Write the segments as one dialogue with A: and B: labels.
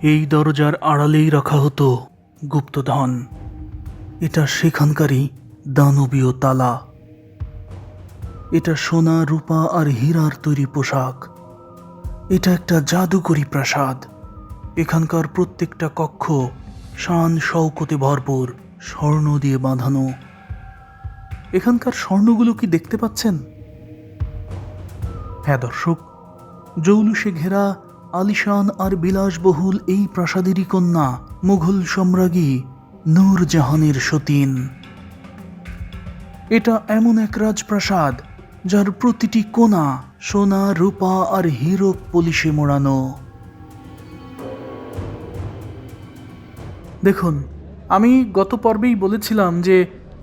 A: এই দরজার আড়ালেই রাখা হতো গুপ্তধন। এটা সেখানকারই দানবীয় তালা। এটা সোনা, রূপা আর হীরার তৈরি পোশাক। এটা একটা জাদুকরী প্রাসাদ। এখানকার প্রত্যেকটা কক্ষ শান শৌকতে ভরপুর, স্বর্ণ দিয়ে বাঁধানো। এখানকার স্বর্ণগুলো কি দেখতে পাচ্ছেন? হ্যাঁ দর্শক, জৌলুসে ঘেরা আলিশান আর বিলাসবহুল এই প্রাসাদেরই কন্যা মুঘল সম্রাজ্ঞী নূরজাহানের সতীন। এটা এমন এক রাজপ্রাসাদ যার প্রতিটি কোণা সোনা, রূপা আর হীরক পলিশে মোড়ানো। দেখুন, আমি গত পর্বেই বলেছিলাম যে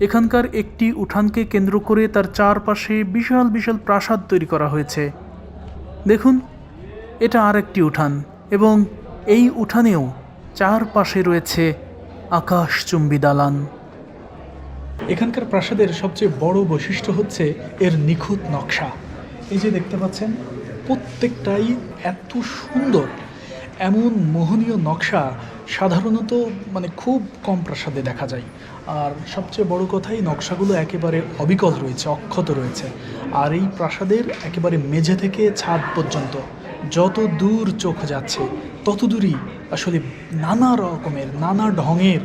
A: এখানকার একটি উঠানকে কেন্দ্র করে তার চারপাশে বিশাল বিশাল প্রাসাদ তৈরি করা হয়েছে। দেখুন, এটা আর একটি উঠান, এবং এই উঠানেও চারপাশে রয়েছে আকাশচুম্বী দালান। এখানকার প্রাসাদের সবচেয়ে বড় বৈশিষ্ট্য হচ্ছে এর নিখুঁত নকশা। এই যে দেখতে পাচ্ছেন, প্রত্যেকটাই এত সুন্দর। এমন মোহনীয় নকশা সাধারণত খুব কম প্রাসাদে দেখা যায়। আর সবচেয়ে বড় কথা, এই নকশাগুলো একেবারে অবিকল রয়েছে, অক্ষত রয়েছে। আর এই প্রাসাদের একেবারে মেঝে থেকে ছাদ পর্যন্ত যত দূর চোখ যাচ্ছে তত দূরই আসলে নানা রকমের, নানা ঢঙের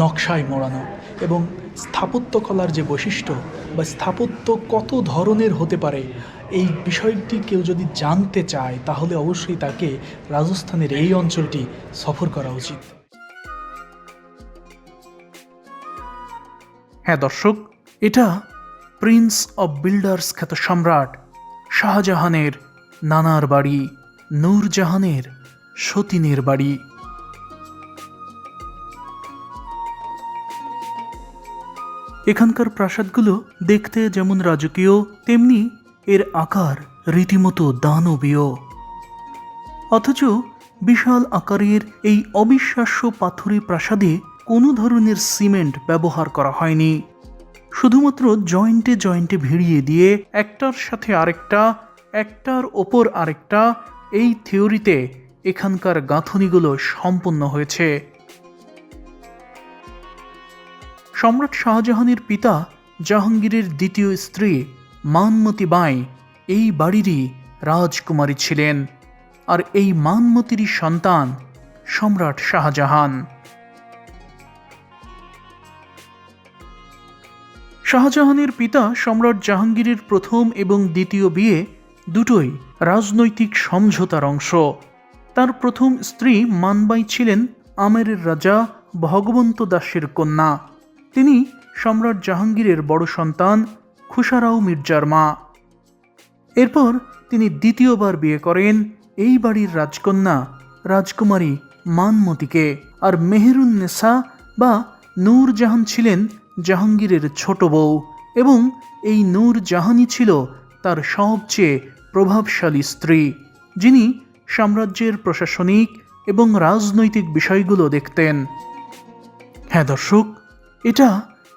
A: নকশায় মোড়ানো। এবং স্থাপত্যকলার যে বৈশিষ্ট্য বা স্থাপত্য কত ধরনের হতে পারে, এই বিষয়টি কেউ যদি জানতে চায় তাহলে অবশ্যই তাকে রাজস্থানের এই অঞ্চলটি সফর করা উচিত। হ্যাঁ দর্শক, এটা প্রিন্স অব বিল্ডার্স খ্যাত সম্রাট শাহজাহানের নানার বাড়ি, নূরজাহানের সতীনের বাড়ি। এখানকার প্রাসাদগুলো দেখতে যেমন রাজকীয়, তেমনি এর আকার রীতিমতো দানবীয়। অথচ বিশাল আকারের এই অবিশ্বাস্য পাথুরে প্রাসাদে কোনো ধরনের সিমেন্ট ব্যবহার করা হয়নি। শুধুমাত্র জয়েন্টে জয়েন্টে ভিড়িয়ে দিয়ে একটার সাথে আরেকটা, একটার ওপর আরেকটা, এই থিওরিতে এখানকার গাঁথনিগুলো সম্পন্ন হয়েছে। সম্রাট শাহজাহানের পিতা জাহাঙ্গীরের দ্বিতীয় স্ত্রী মানমতি বাই এই বাড়িরই রাজকুমারী ছিলেন, আর এই মানমতিরই সন্তান সম্রাট শাহজাহান। শাহজাহানের পিতা সম্রাট জাহাঙ্গীরের প্রথম এবং দ্বিতীয় বিয়ে দুটোই রাজনৈতিক সমঝোতার অংশ। তার প্রথম স্ত্রী মানবাই ছিলেন আমেরের রাজা ভগবন্ত দাসের কন্যা। তিনি সম্রাট জাহাঙ্গীরের বড় সন্তান খুসারাও মির্জার মা। এরপর তিনি দ্বিতীয়বার বিয়ে করেন এই বাড়ির রাজকন্যা রাজকুমারী মানমতিকে। আর মেহেরুন্নেসা বা নূরজাহান ছিলেন জাহাঙ্গীরের ছোট বউ, এবং এই নূরজাহানই ছিল তার সবচেয়ে প্রভাবশালী স্ত্রী, যিনি সাম্রাজ্যের প্রশাসনিক এবং রাজনৈতিক বিষয়গুলো দেখতেন। হ্যাঁ দর্শক, এটা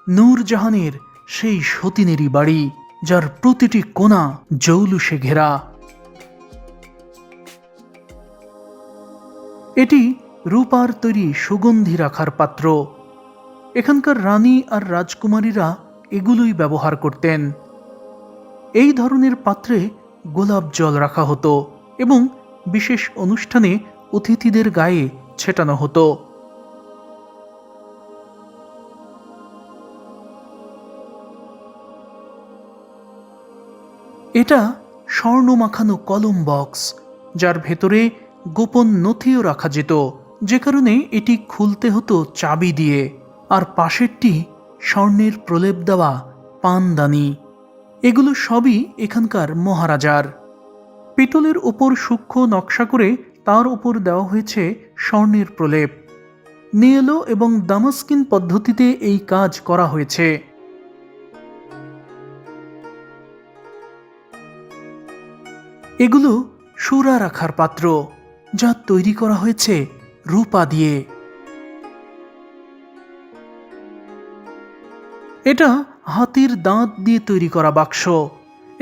A: নূরজাহানের সেই সতীনেরই বাড়ি যার প্রতিটি কোণা জৌলুসে ঘেরা। এটি রূপার তৈরি সুগন্ধি রাখার পাত্র। এখানকার রানী আর রাজকুমারীরা এগুলোই ব্যবহার করতেন। এই ধরনের পাত্রে গোলাপ জল রাখা হতো এবং বিশেষ অনুষ্ঠানে অতিথিদের গায়ে ছেটানো হতো। এটা স্বর্ণ মাখানো কলম বক্স, যার ভেতরে গোপন নথিও রাখা যেত, যে কারণে এটি খুলতে হতো চাবি দিয়ে। আর পাশেরটি স্বর্ণের প্রলেপ দেওয়া পানদানি। এগুলো সবই এখানকার মহারাজার। পিতলের ওপর সূক্ষ্ম নকশা করে তার উপর দেওয়া হয়েছে স্বর্ণের প্রলেপ। নিয়েলো এবং দামাস্কিন পদ্ধতিতে এই কাজ করা হয়েছে। এগুলো সুরা রাখার পাত্র, যা তৈরি করা হয়েছে রূপা দিয়ে। এটা হাতির দাঁত দিয়ে তৈরি করা বাক্স।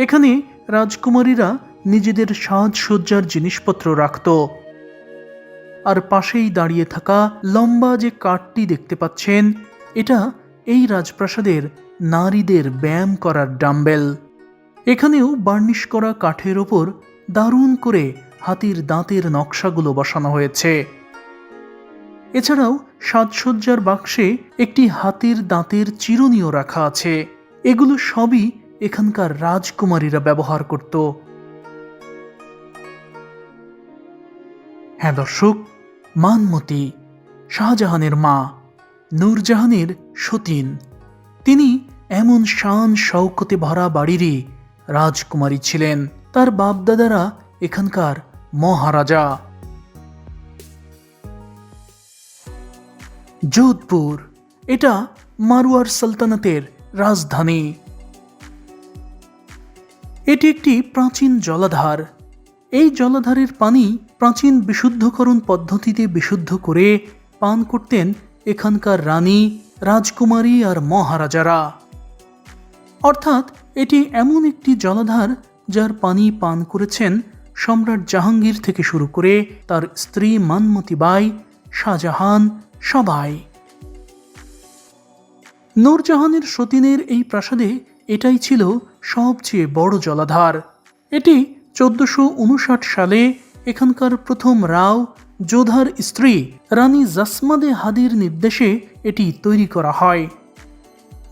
A: এখানে রাজকুমারীরা নিজেদের সাজসজ্জার জিনিসপত্র রাখত। আর পাশেই দাঁড়িয়ে থাকা লম্বা যে কাঠটি দেখতে পাচ্ছেন, এটা এই রাজপ্রাসাদের নারীদের ব্যায়াম করার ডাম্বেল। এখানেও বার্নিশ করা কাঠের ওপর দারুণ করে হাতির দাঁতের নকশাগুলো বসানো হয়েছে। এছাড়াও সাজসজ্জার বাক্সে একটি হাতির দাঁতের চিরুনিও রাখা আছে। এগুলো সবই এখানকার রাজকুমারীরা ব্যবহার করত। হ্যাঁ দর্শক, মানমতি, শাহজাহানের মা, নূরজাহানের সতীন, তিনি এমন শান শৌকতে ভরা বাড়িরই রাজকুমারী ছিলেন। তার বাপদাদারা এখানকার মহারাজা। যোধপুর, এটা মারওয়ার সালতানাতের রাজধানী। এটি একটি প্রাচীন জলাধার। এই জলাধারের পানি প্রাচীন বিশুদ্ধকরণ পদ্ধতিতে বিশুদ্ধ করে পান করতেন এখানকার রানী, রাজকুমারী আর মহারাজারা। অর্থাৎ এটি এমন একটি জলাধার যার পানি পান করেছেন সম্রাট জাহাঙ্গীর থেকে শুরু করে তার স্ত্রী মানমতি বাই, শাহজাহান, সবাই। নূরজাহানের সতীনের এই প্রাসাদে এটাই ছিল সবচেয়ে বড় জলাধার। এটি 1459 সালে এখানকার প্রথম রাও যোধার স্ত্রী রানী জাসমাদে হাদির নির্দেশে এটি তৈরি করা হয়।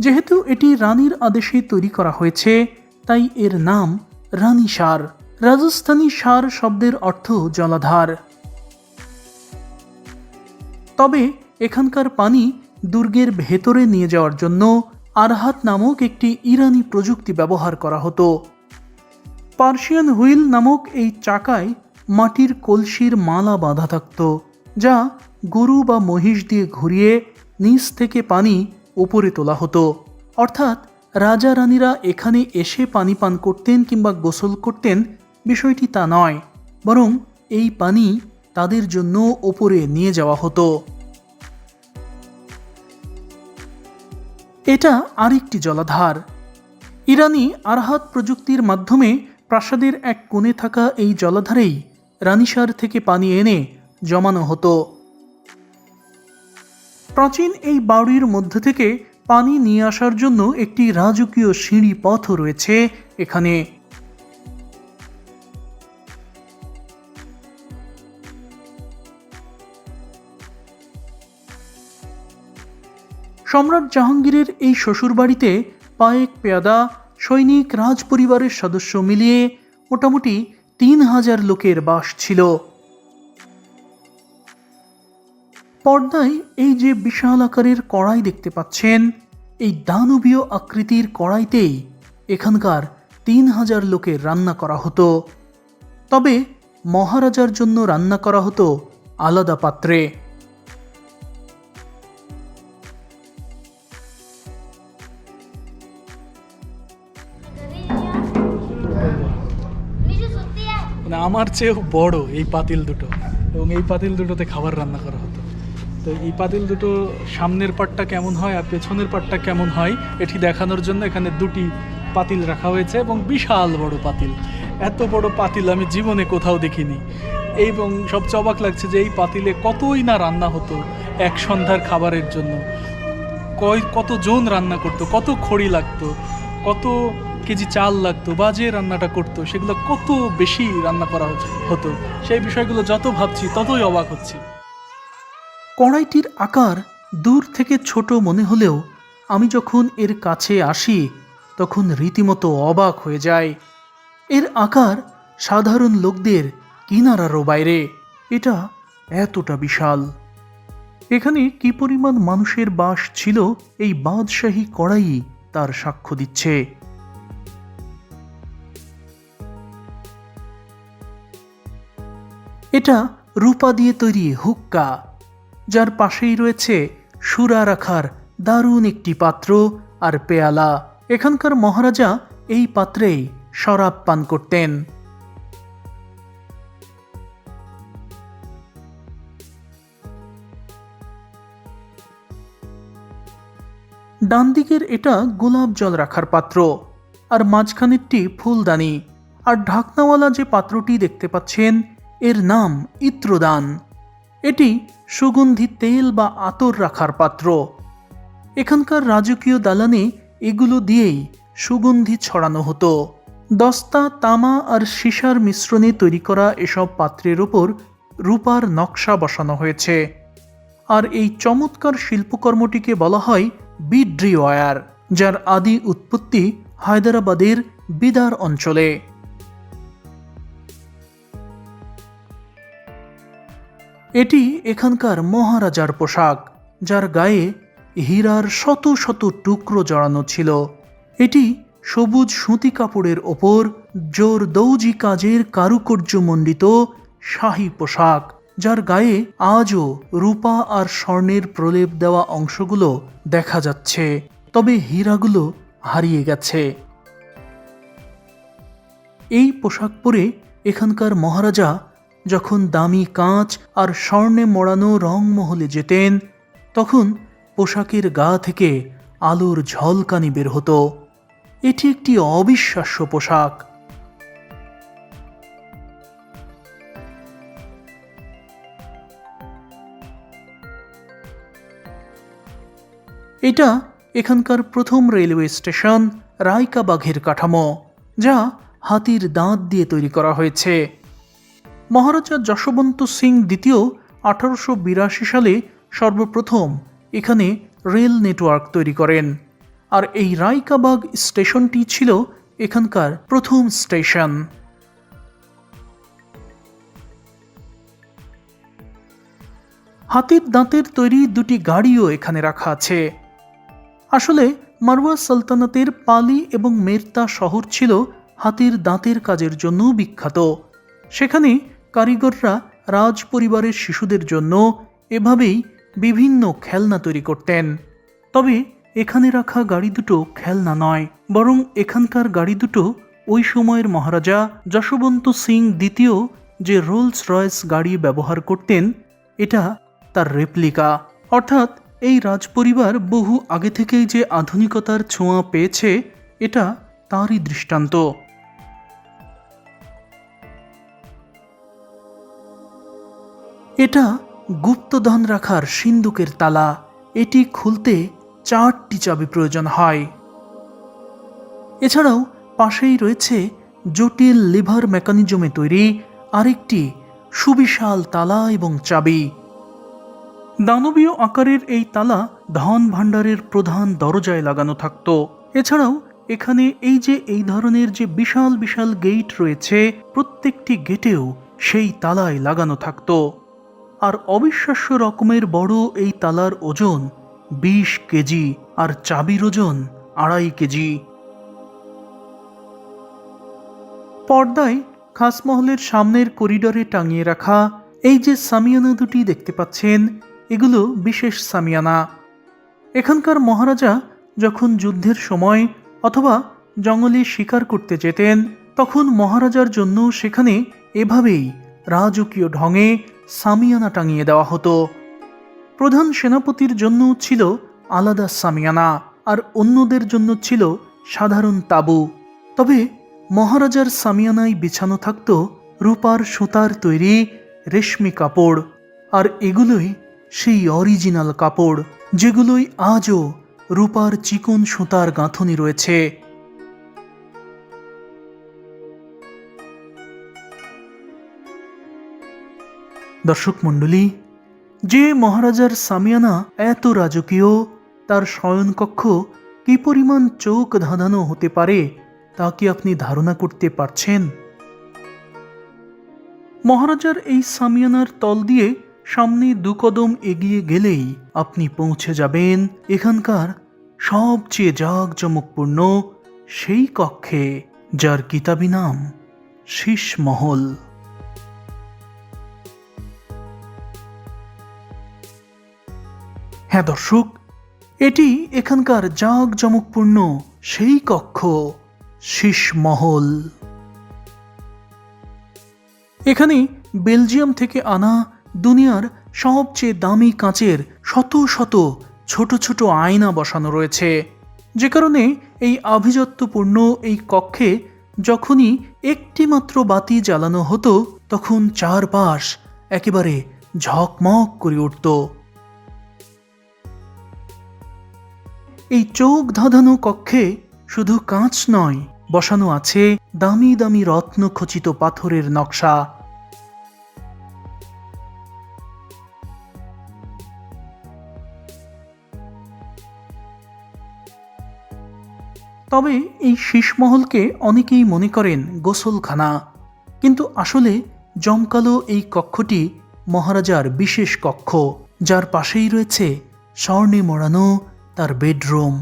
A: যেহেতু এটি রানীর আদেশে তৈরি করা হয়েছে, তাই এর নাম রানীসার। রাজস্থানী সার শব্দের অর্থ জলাধার। তবে এখানকার পানি দুর্গের ভেতরে নিয়ে যাওয়ার জন্য আরহাত নামক একটি ইরানি প্রযুক্তি ব্যবহার করা হতো। পার্সিয়ান হুইল নামক এই চাকায় মাটির কলসির মালা বাঁধা থাকত, যা গরু বা মহিষ দিয়ে ঘুরিয়ে নিচ থেকে পানি উপরে তোলা হতো। অর্থাৎ রাজা রানীরা এখানে এসে পানি পান করতেন কিংবা গোসল করতেন, বিষয়টি তা নয়, বরং এই পানি তাদের জন্য ওপরে নিয়ে যাওয়া হতো। এটা আরেকটি জলাধার। ইরানি আরহাত প্রযুক্তির মাধ্যমে প্রাসাদের এক কোণে থাকা এই জলাধারেই রানীসার থেকে পানি এনে জমানো হতো। প্রাচীন এই বাড়ির মধ্যে থেকে পানি নিয়ে আসার জন্য একটি রাজকীয় সিঁড়ি পথও রয়েছে এখানে। সম্রাট জাহাঙ্গীরের এই শ্বশুরবাড়িতে পায়েক পেয়াদা, সৈনিক, রাজপরিবারের সদস্য মিলিয়ে মোটামুটি 3000 লোকের বাস ছিল। পর্দায় এই যে বিশাল আকারের কড়াই দেখতে পাচ্ছেন, এই দানবীয় আকৃতির কড়াইতেই এখানকার 3000 লোকের রান্না করা হতো। তবে মহারাজার জন্য রান্না করা হতো আলাদা পাত্রে। আমার চেয়েও বড় এই পাতিল দুটো, এবং এই পাতিল দুটোতে খাবার রান্না করা হতো। তো এই পাতিল দুটো সামনের পাটটা কেমন হয় আর পেছনের পাটটা কেমন হয় এটি দেখানোর জন্য এখানে দুটি পাতিল রাখা হয়েছে, এবং বিশাল বড় পাতিল। এত বড় পাতিল আমি জীবনে কোথাও দেখিনি। এবং সবচেয়ে অবাক লাগছে যে এই পাতিলে কতই না রান্না হতো এক সন্ধ্যার খাবারের জন্য। কতজন রান্না করতো, কত খড়ি লাগতো, কত কেজি চাল লাগতো, বা যে রান্নাটা করতো সেগুলো কত বেশি রান্না করা হতো। সেই বিষয়গুলো যত ভাবছি ততই অবাক হচ্ছি। কড়াইটির আকার দূর থেকে ছোট মনে হলেও আমি যখন এর কাছে আসি তখন রীতিমতো অবাক হয়ে যায়। এর আকার সাধারণ লোকদের কিনারারও বাইরে। এটা এতটা বিশাল। এখানে কি পরিমাণ মানুষের বাস ছিল এই বাদশাহী কড়াই তার সাক্ষ্য দিচ্ছে। এটা রূপা দিয়ে তৈরি হুক্কা, যার পাশেই রয়েছে সুরা রাখার দারুণ একটি পাত্র আর পেয়ালা। এখানকার মহারাজা এই পাত্রেই শরাব পান করতেন। ডান দিকের এটা গোলাপ জল রাখার পাত্র, আর মাঝখানেরটি ফুলদানি, আর ঢাকনাওয়ালা যে পাত্রটি দেখতে পাচ্ছেন এর নাম ইত্রদান। এটি সুগন্ধি তেল বা আতর রাখার পাত্র। এখানকার রাজকীয় দালানে এগুলো দিয়েই সুগন্ধি ছড়ানো হতো। দস্তা, তামা আর সীসার মিশ্রণে তৈরি করা এসব পাত্রের ওপর রূপার নকশা বসানো হয়েছে। আর এই চমৎকার শিল্পকর্মটিকে বলা হয় বিড্রি ওয়্যার, যার আদি উৎপত্তি হায়দরাবাদের বিদার অঞ্চলে। এটি এখানকার মহারাজার পোশাক, যার গায়ে হীরার শত শত টুকরো জড়ানো ছিল। এটি সবুজ সুতি কাপড়ের ওপর জোরদৌজি কাজের কারুকার্যমণ্ডিত শাহী পোশাক, যার গায়ে আজও রূপা আর স্বর্ণের প্রলেপ দেওয়া অংশগুলো দেখা যাচ্ছে, তবে হীরাগুলো হারিয়ে গেছে। এই পোশাক পরে এখানকার মহারাজা যখন দামি কাঁচ আর স্বর্ণে মোড়ানো রংমহলে যেতেন, তখন পোশাকের গা থেকে আলোর ঝলকানি বের হতো। এটি একটি অবিশ্বাস্য পোশাক। এটা এখানকার প্রথম রেলওয়ে স্টেশন রায়কাবাঘের কাঠামো, যা হাতির দাঁত দিয়ে তৈরি করা হয়েছে। মহারাজা যশবন্ত সিং দ্বিতীয় 1882 সালে সর্বপ্রথম এখানে রেল নেটওয়ার্ক তৈরি করেন, আর এই রায়কাবাগ স্টেশনটি ছিল এখানকার প্রথম স্টেশন। হাতির দাঁতের তৈরি দুটি গাড়িও এখানে রাখা আছে। আসলে মারওয়া সালতানাতের পালি এবং মেরতা শহর ছিল হাতির দাঁতের কাজের জন্য বিখ্যাত। সেখানে কারিগররা রাজ পরিবারের শিশুদের জন্য এভাবেই বিভিন্ন খেলনা তৈরি করতেন। তবে এখানে রাখা গাড়ি দুটো খেলনা নয়, বরং এখানকার গাড়ি দুটো ওই সময়ের মহারাজা যশবন্ত সিং দ্বিতীয় যে রোলস রয়েস গাড়ি ব্যবহার করতেন, এটা তার রেপ্লিকা। অর্থাৎ এই রাজপরিবার বহু আগে থেকেই যে আধুনিকতার ছোঁয়া পেয়েছে, এটা তারই দৃষ্টান্ত। এটা গুপ্তধন রাখার সিন্দুকের তালা। এটি খুলতে 4টি চাবি প্রয়োজন হয়। এছাড়াও পাশেই রয়েছে জটিল লিভার মেকানিজমে তৈরি আরেকটি সুবিশাল তালা এবং চাবি। দানবীয় আকারের এই তালা ধন ভাণ্ডারের প্রধান দরজায় লাগানো থাকত। এছাড়াও এখানে এই ধরনের যে বিশাল বিশাল গেট রয়েছে, প্রত্যেকটি গেটেও সেই তালায় লাগানো থাকত। আর অবিশ্বাস্য রকমের বড় এই তালার ওজন 20 কেজি আর চাবির ওজন 2.5 কেজি। পর্দায় খাসমহলের সামনের করিডোরে টাঙিয়ে রাখা এই যে সামিয়ানা দুটি দেখতে পাচ্ছেন, এগুলো বিশেষ সামিয়ানা। এখানকার মহারাজা যখন যুদ্ধের সময় অথবা জঙ্গলে শিকার করতে যেতেন, তখন মহারাজার জন্য সেখানে এভাবেই রাজকীয় ঢঙে সামিয়ানা টাঙিয়ে দেওয়া হতো। প্রধান সেনাপতির জন্য ছিল আলাদা সামিয়ানা, আর অন্যদের জন্য ছিল সাধারণ তাঁবু। তবে মহারাজার সামিয়ানায় বিছানো থাকত রূপার সুতার তৈরি রেশমি কাপড়, আর এগুলোই সেই অরিজিনাল কাপড়, যেগুলোই আজও রূপার চিকন সুতার গাঁথনি রয়েছে। দর্শক মণ্ডলী, যে মহারাজার সামিয়ানা এত রাজকীয়, তার শয়নকক্ষ কি পরিমাণ চোখ ধাঁধানো হতে পারে তা কি আপনি ধারণা করতে পারছেন? মহারাজার এই সামিয়ানার তল দিয়ে সামনে 2 কদম এগিয়ে গেলেই আপনি পৌঁছে যাবেন এখানকার সবচেয়ে জাঁকজমকপূর্ণ সেই কক্ষে, যার কিতাবি নাম শীষ মহল। হ্যাঁ দর্শক, এটি এখানকার জাঁকজমকপূর্ণ সেই কক্ষ, শীষ মহল। এখানে বেলজিয়াম থেকে আনা দুনিয়ার সবচেয়ে দামি কাঁচের শত শত ছোট ছোট আয়না বসানো রয়েছে, যে কারণে এই আভিজাত্যপূর্ণ এই কক্ষে যখনই একটি মাত্র বাতি জ্বালানো হতো, তখন চারপাশ একেবারে ঝকমক করে উঠত। এই চোখ ধাঁধানো কক্ষে শুধু কাঁচ নয়, বসানো আছে দামি দামি রত্ন খচিত পাথরের নকশা। তবে এই শীষমহলকে অনেকেই মনে করেন গোসলখানা, কিন্তু আসলে জমকালো এই কক্ষটি মহারাজার বিশেষ কক্ষ, যার পাশেই রয়েছে স্বর্ণে মোড়ানো তার বেডরুম।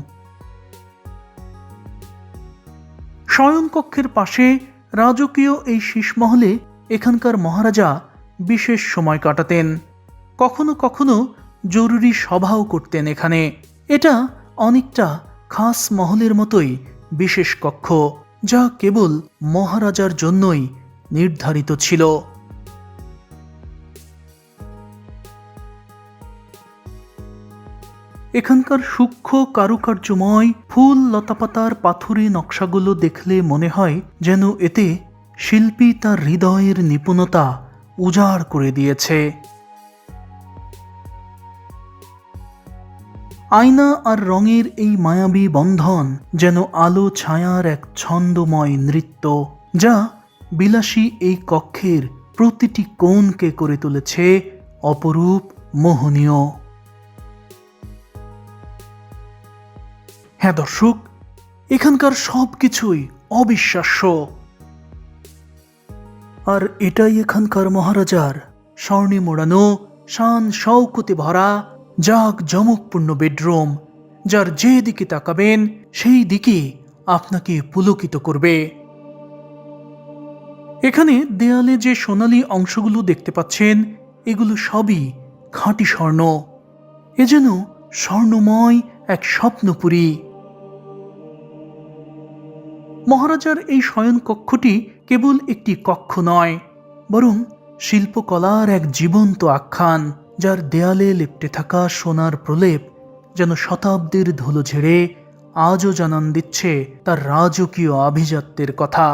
A: শয়নকক্ষের পাশে রাজকীয় এই শীষমহলে এখানকার মহারাজা বিশেষ সময় কাটাতেন, কখনো কখনো জরুরি সভাও করতেন এখানে। এটা অনেকটা খাস মহলের মতোই বিশেষ কক্ষ, যা কেবল মহারাজার জন্যই নির্ধারিত ছিল। এখানকার সূক্ষ্ম কারুকার্যময় ফুল লতাপাতার পাথুরে নকশাগুলো দেখলে মনে হয় যেন এতে শিল্পী তার হৃদয়ের নিপুণতা উজাড় করে দিয়েছে। আয়না আর রঙের এই মায়াবী বন্ধন যেন আলো ছায়ার এক ছন্দময় নৃত্য, যা বিলাসী এই কক্ষের প্রতিটি কোণকে করে তুলেছে অপরূপ মোহনীয়। হ্যাঁ দর্শক, এখানকার সবকিছুই অবিশ্বাস্য। আর এটাই এখানকার মহারাজার স্বর্ণে মোড়ানো, শান শৌকতে ভরা, জাক জমকপূর্ণ বেডরুম, যার যে দিকে তাকাবেন সেই দিকে আপনাকে পুলকিত করবে। এখানে দেয়ালে যে সোনালী অংশগুলো দেখতে পাচ্ছেন, এগুলো সবই খাঁটি স্বর্ণ। এ যেন স্বর্ণময় এক স্বপ্নপুরী। মহারাজার এই শয়ন কক্ষটি কেবল একটি কক্ষ নয়, বরং শিল্পকলার এক জীবন্ত আখ্যান, যার দেয়ালে লেপ্টে থাকা সোনার প্রলেপ যেন শতাব্দীর ধুলো ঝেড়ে আজও জানান দিচ্ছে তার রাজকীয় আভিজাত্যের কথা।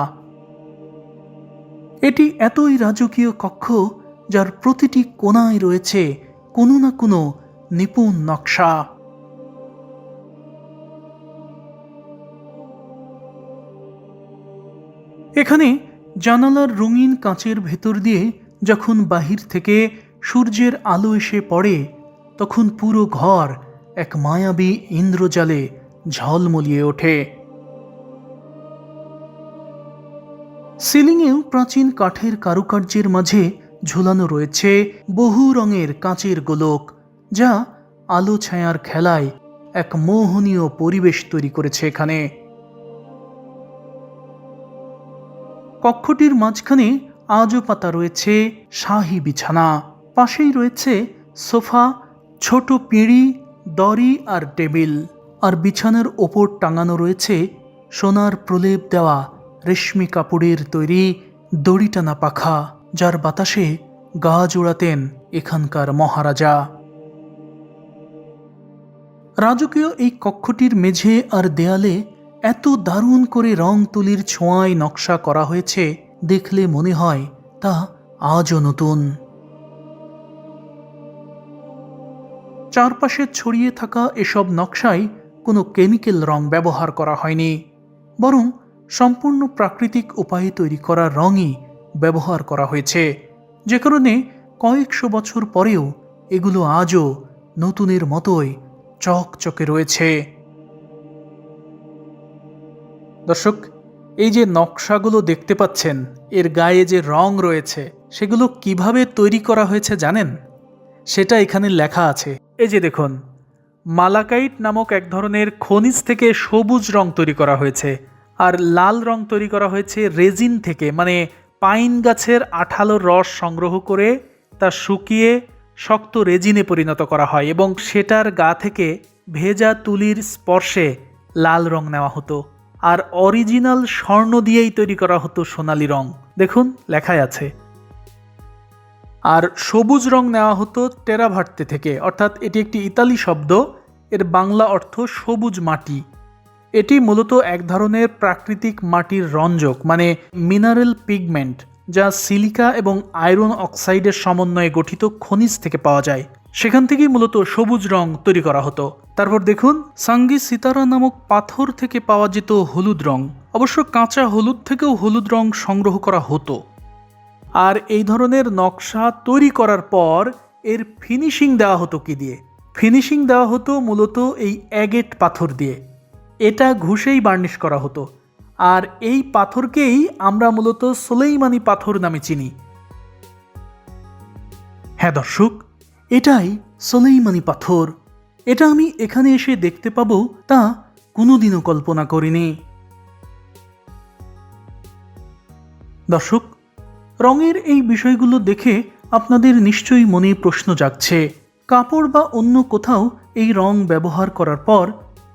A: এটি এতই রাজকীয় কক্ষ, যার প্রতিটি কোণায় রয়েছে কোনো না কোনো নিপুণ নকশা। এখানে জানালার রঙিন কাঁচের ভেতর দিয়ে যখন বাহির থেকে সূর্যের আলো এসে পড়ে, তখন পুরো ঘর এক মায়াবী ইন্দ্রজালে ঝলমলিয়ে ওঠে। সিলিংয়েও প্রাচীন কাঠের কারুকার্যের মাঝে ঝুলানো রয়েছে বহু রঙের কাঁচের গোলক, যা আলো ছায়ার খেলায় এক মোহনীয় পরিবেশ তৈরি করেছে এখানে। কক্ষটির মাঝখানে আজও পাতা রয়েছে শাহী বিছানা, পাশেই রয়েছে সোফা, ছোট পিঁড়ি, দড়ি আর টেবিল, আর বিছানার ওপর টাঙানো রয়েছে সোনার প্রলেপ দেওয়া রেশমি কাপড়ের তৈরি দড়ি টানা পাখা, যার বাতাসে গা জোড়াতেন এখানকার মহারাজা। রাজকীয় এই কক্ষটির মেঝে আর দেয়ালে এত দারুণ করে রং তুলির ছোঁয়ায় নকশা করা হয়েছে, দেখলে মনে হয় তা আজও নতুন। চারপাশে ছড়িয়ে থাকা এসব নকশায় কোনো কেমিক্যাল রং ব্যবহার করা হয়নি, বরং সম্পূর্ণ প্রাকৃতিক উপায়ে তৈরি করা রঙই ব্যবহার করা হয়েছে, যে কারণে কয়েকশো বছর পরেও এগুলো আজও নতুনের মতোই চকচকে রয়েছে। দর্শক, এই যে নকশাগুলো দেখতে পাচ্ছেন, এর গায়ে যে রং রয়েছে, সেগুলো কিভাবে তৈরি করা হয়েছে জানেন? সেটা এখানে লেখা আছে। এই যে দেখুন, মালাকাইট নামক এক ধরনের খনিজ থেকে সবুজ রং তৈরি করা হয়েছে, আর লাল রং তৈরি করা হয়েছে রেজিন থেকে, মানে পাইন গাছের আঠালো রস সংগ্রহ করে তা শুকিয়ে শক্ত রেজিনে পরিণত করা হয়, এবং সেটার গা থেকে ভেজা তুলির স্পর্শে লাল রং নেওয়া হতো। আর অরিজিনাল স্বর্ণ দিয়েই তৈরি করা হতো সোনালী রং, দেখুন লেখায় আছে। আর সবুজ রং নেওয়া হতো টেরাভার্তে থেকে, অর্থাৎ এটি একটি ইতালি শব্দ, এর বাংলা অর্থ সবুজ মাটি। এটি মূলত এক ধরনের প্রাকৃতিক মাটির রঞ্জক, মানে মিনারেল পিগমেন্ট, যা সিলিকা এবং আয়রন অক্সাইডের সমন্বয়ে গঠিত খনিজ থেকে পাওয়া যায়। সেখান থেকেই মূলত সবুজ রং তৈরি করা হতো। তারপর দেখুন, সাঙ্গি সিতারা নামক পাথর থেকে পাওয়া যেত হলুদ রং। অবশ্য কাঁচা হলুদ থেকেও হলুদ রং সংগ্রহ করা হতো। আর এই ধরনের নকশা তৈরি করার পর এর ফিনিশিং দেওয়া হতো কি দিয়ে? ফিনিশিং দেওয়া হতো মূলত এই অ্যাগেট পাথর দিয়ে। এটা ঘুষেই বার্নিশ করা হতো। আর এই পাথরকেই আমরা মূলত সুলেইমানি পাথর নামে চিনি। হ্যাঁ দর্শক, এটাই সুলেইমানি পাথর। এটা আমি এখানে এসে দেখতে পাবো তা কোনোদিনও কল্পনা করিনি। দর্শক, রঙের এই বিষয়গুলো দেখে আপনাদের নিশ্চয়ই মনে প্রশ্ন জাগছে, কাপড় বা অন্য কোথাও এই রং ব্যবহার করার পর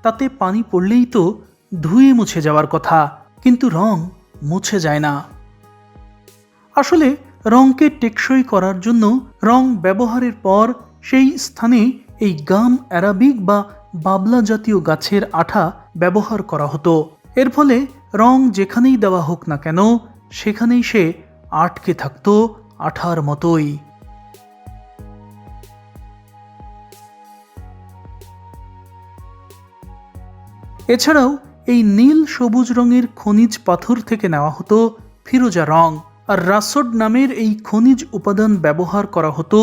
A: তাতে পানি পড়লেই তো ধুয়ে মুছে যাওয়ার কথা, কিন্তু রং মুছে যায় না। আসলে রংকে টেকসই করার জন্য রং ব্যবহারের পর সেই স্থানে এই গাম অ্যারাবিক বা বাবলা জাতীয় গাছের আঠা ব্যবহার করা হতো। এর ফলে রং যেখানেই দেওয়া হোক না কেন সেখানেই সে আটকে থাকতো আঠার মতোই। এছাড়াও এই নীল সবুজ রঙের খনিজ পাথর থেকে নেওয়া হতো ফিরোজা রং। আর রাসোড নামের এই খনিজ উপাদান ব্যবহার করা হতো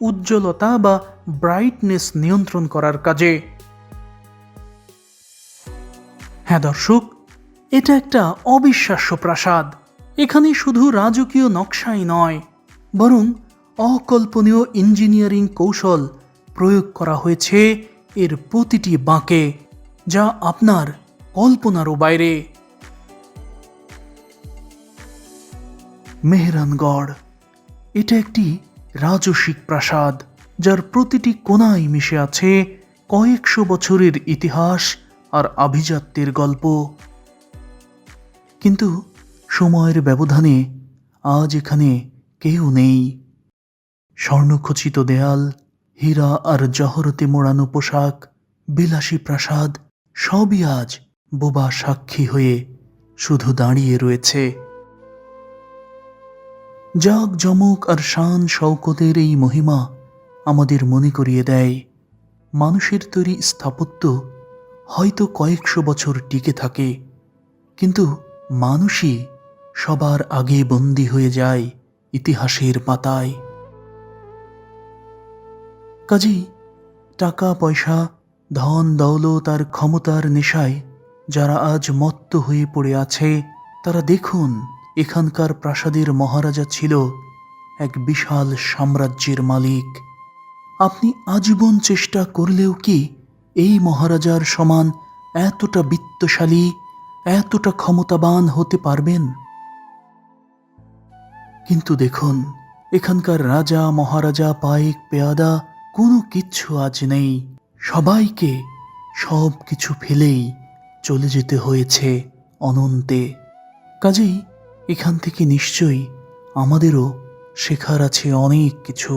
A: উজ্জ্বলতা বা ব্রাইটনেস নিয়ন্ত্রণ করার কাজে। হ্যাঁ দর্শক, এটা একটা অবিশ্বাস্য প্রাসাদ। এখানে শুধু রাজকীয় নকশাই নয়, বরং অকল্পনীয় ইঞ্জিনিয়ারিং কৌশল প্রয়োগ করা হয়েছে এর প্রতিটি বাঁকে, যা আপনার কল্পনারও বাইরে। মেহরানগড়, এটা একটি রাজসিক প্রাসাদ যার প্রতিটি কোণায় মিশে আছে কয়েকশো বছরের ইতিহাস আর আভিজাত্যের গল্প। কিন্তু সময়ের ব্যবধানে আজ এখানে কেউ নেই। স্বর্ণখচিত দেয়াল, হীরা আর জহরতে মোড়ানো পোশাক, বিলাসী প্রাসাদ সবই আজ বোবা সাক্ষী হয়ে শুধু দাঁড়িয়ে রয়েছে। জাঁকজমক আর শান শওকতের এই মহিমা আমাদের মনে করিয়ে দেয়, মানুষের তৈরি স্থাপত্য হয়তো কয়েকশো বছর টিকে থাকে, কিন্তু মানুষই সবার আগে বন্দী হয়ে যায় ইতিহাসের পাতায়। কাজেই টাকা পয়সা, ধন দৌলত আর ক্ষমতার নেশায় যারা আজ মত্ত হয়ে পড়ে আছে, তারা দেখুন, এখানকার প্রাসাদের মহারাজা ছিল এক বিশাল সাম্রাজ্যের মালিক। আপনি আজীবন চেষ্টা করলেও কি এই মহারাজার সমান এতটা বিত্তশালী, এতটা ক্ষমতাবান হতে পারবেন? কিন্তু দেখুন, এখানকার রাজা মহারাজা পাইক পেয়াদা কোনো কিচ্ছু আজ নেই। সবাইকে সব কিছু ফেলেই চলে যেতে হয়েছে অনন্তে। কাজেই এখান থেকে নিশ্চয়ই আমাদেরও শেখার আছে অনেক কিছু।